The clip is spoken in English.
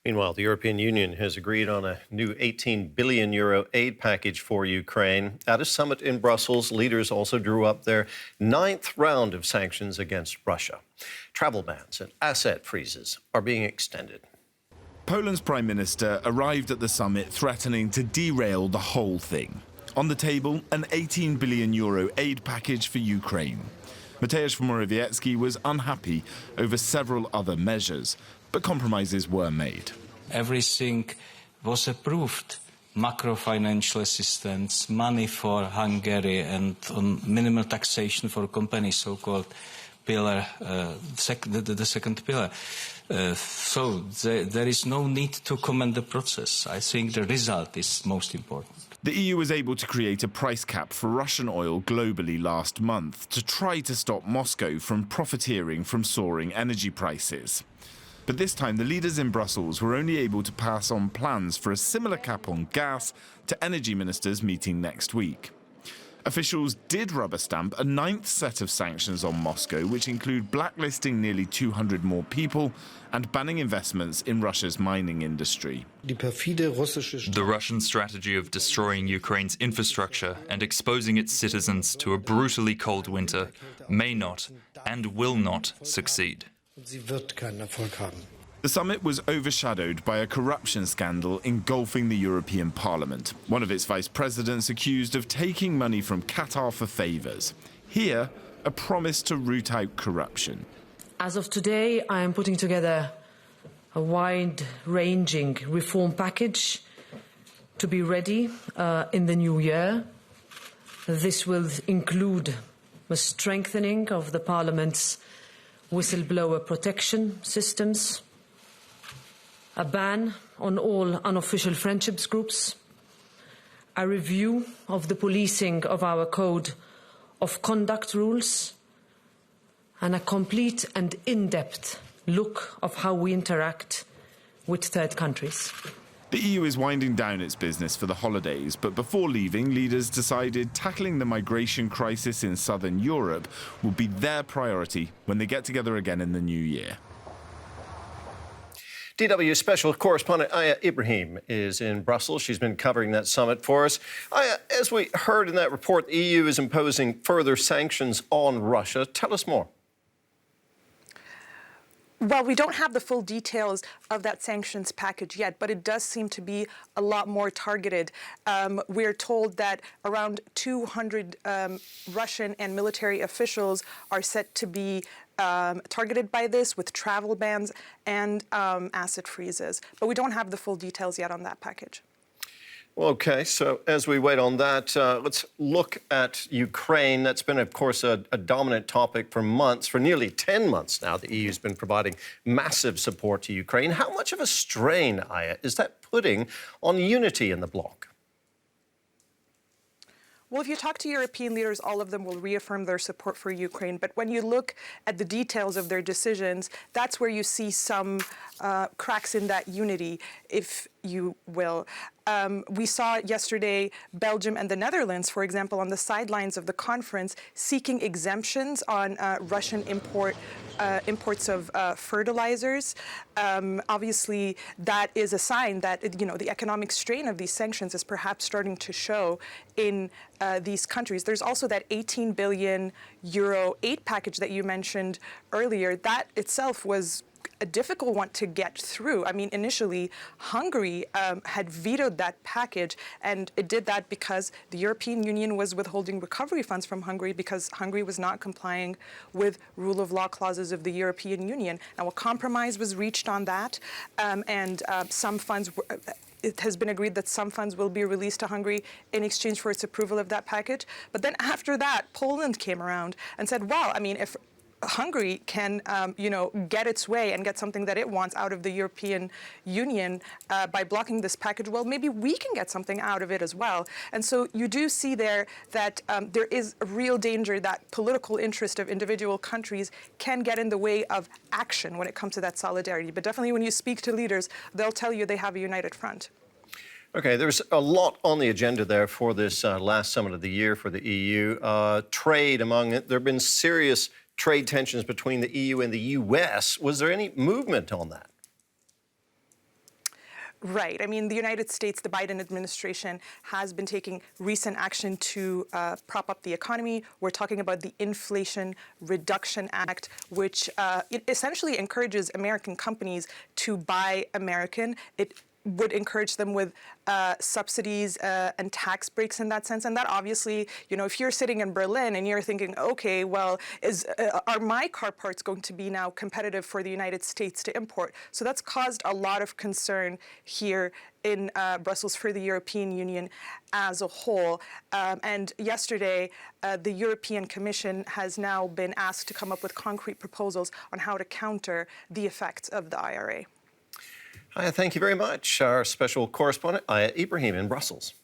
Meanwhile, the European Union has agreed on a new €18 billion aid package for Ukraine. At a summit in Brussels, leaders also drew up their ninth round of sanctions against Russia. Travel bans and asset freezes are being extended. Poland's Prime Minister arrived at the summit threatening to derail the whole thing. On the table, an €18 billion aid package for Ukraine. Mateusz Morawiecki was unhappy over several other measures, but compromises were made. Everything was approved. Macro-financial assistance, money for Hungary, and on minimal taxation for companies, so-called pillar, the second pillar. So there is no need to comment the process. I think the result is most important. The EU was able to create a price cap for Russian oil globally last month to try to stop Moscow from profiteering from soaring energy prices. But this time, the leaders in Brussels were only able to pass on plans for a similar cap on gas to energy ministers meeting next week. Officials did rubber stamp a ninth set of sanctions on Moscow, which include blacklisting nearly 200 more people and banning investments in Russia's mining industry. The Russian strategy of destroying Ukraine's infrastructure and exposing its citizens to a brutally cold winter may not and will not succeed. The summit was overshadowed by a corruption scandal engulfing the European Parliament. One of its vice presidents accused of taking money from Qatar for favours. Here, a promise to root out corruption. As of today, I am putting together a wide-ranging reform package to be ready in the new year. This will include the strengthening of the Parliament's whistleblower protection systems, a ban on all unofficial friendships groups, a review of the policing of our code of conduct rules, and a complete and in-depth look of how we interact with third countries. The EU is winding down its business for the holidays, but before leaving, leaders decided tackling the migration crisis in southern Europe will be their priority when they get together again in the new year. DW special correspondent Aya Ibrahim is in Brussels. She's been covering that summit for us. Aya, as we heard in that report, the EU is imposing further sanctions on Russia. Tell us more. Well, we don't have the full details of that sanctions package yet, but it does seem to be a lot more targeted. We're told that around 200 Russian and military officials are set to be targeted by this, with travel bans and asset freezes. But we don't have the full details yet on that package. OK, so as we wait on that, let's look at Ukraine. That's been, of course, a dominant topic for months. For nearly 10 months now, the EU's been providing massive support to Ukraine. How much of a strain, Aya, is that putting on unity in the bloc? Well, if you talk to European leaders, all of them will reaffirm their support for Ukraine. But when you look at the details of their decisions, that's where you see some cracks in that unity, if you will. We saw yesterday Belgium and the Netherlands, for example, on the sidelines of the conference, seeking exemptions on Russian imports of fertilizers. Obviously, that is a sign that, the economic strain of these sanctions is perhaps starting to show in these countries. There's also that €18 billion aid package that you mentioned earlier. That itself was a difficult one to get through. I mean, initially, Hungary had vetoed that package, and it did that because the European Union was withholding recovery funds from Hungary because Hungary was not complying with rule of law clauses of the European Union. Now, a compromise was reached on that, and some funds it has been agreed that some funds will be released to Hungary in exchange for its approval of that package. But then after that, Poland came around and said, well, I mean, if Hungary can, get its way and get something that it wants out of the European Union by blocking this package, well, maybe we can get something out of it as well. And so you do see there that there is a real danger that political interest of individual countries can get in the way of action when it comes to that solidarity. But definitely when you speak to leaders, they'll tell you they have a united front. OK, there's a lot on the agenda there for this last summit of the year for the EU. Trade among it. There have been serious trade tensions between the EU and the US. Was there any movement on that? Right. I mean, the United States, the Biden administration has been taking recent action to prop up the economy. We're talking about the Inflation Reduction Act, which it essentially encourages American companies to buy American. It would encourage them with subsidies and tax breaks in that sense. And that obviously, if you're sitting in Berlin and you're thinking, okay, well, are my car parts going to be now competitive for the United States to import? So that's caused a lot of concern here in Brussels for the European Union as a whole. And yesterday, the European Commission has now been asked to come up with concrete proposals on how to counter the effects of the IRA. Thank you very much, our special correspondent, Aya Ibrahim in Brussels.